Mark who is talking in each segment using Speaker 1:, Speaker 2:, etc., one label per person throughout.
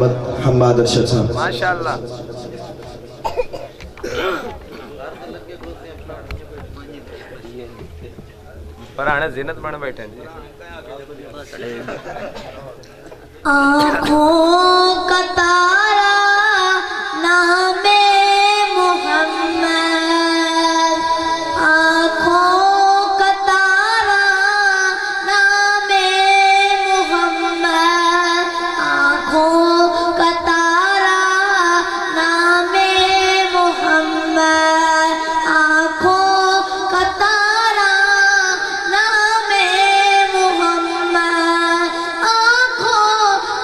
Speaker 1: محمد حماد ارشد صاحب.
Speaker 2: ماشاءاللہ. پرانے زینت بن بیٹھے جی.
Speaker 3: آنکھوں کا تارا نام محمد، آنکھوں کا تارا نام محمد، آنکھوں کا تارا نام محمد، آنکھوں کا تارا نام محمد، آنکھوں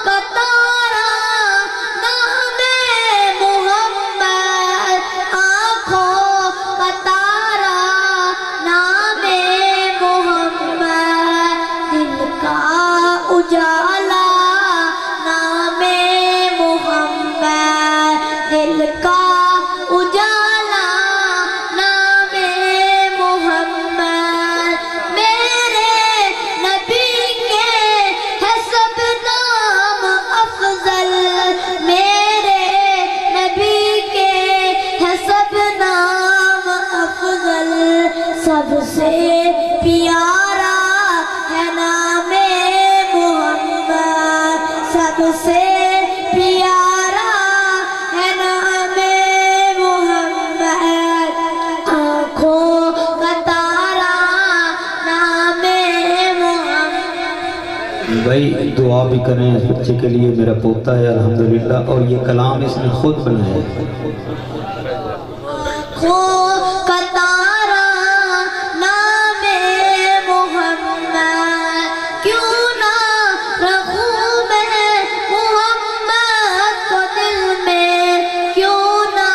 Speaker 3: کا تارا نام محمد، آنکھوں کا تارا نام محمد، دل کا اجالا نام محمد، دل کا اجالا نام محمد، میرے نبی کے ہے سب نام افضل، میرے نبی کے ہے سب نام افضل، سب سے پیارا ہے نام محمد، سب سے پیارا ہے نام محمد، آنکھوں کا تارا نام محمد.
Speaker 4: بھائی دعا بھی کریں اس بچے کے لیے، میرا پوتا ہے الحمدللہ، اور یہ کلام اس نے خود بنایا ہے.
Speaker 3: آنکھوں کا تارا نام محمد، کیوں نہ رکھوں میں محمد کو دل میں، کیوں نہ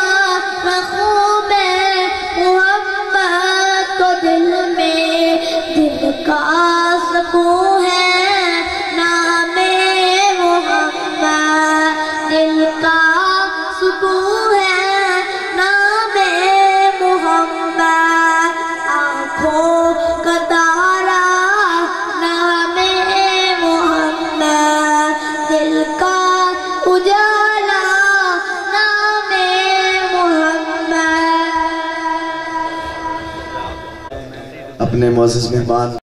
Speaker 3: رکھوں میں محمد کو دل میں، دل کا سکون ہے نام محمد، دل کا سکون ہے نام محمد، آنکھوں کا تارا نام محمد، دل کا اجالا نام محمد.
Speaker 1: اپنے معزز مہمان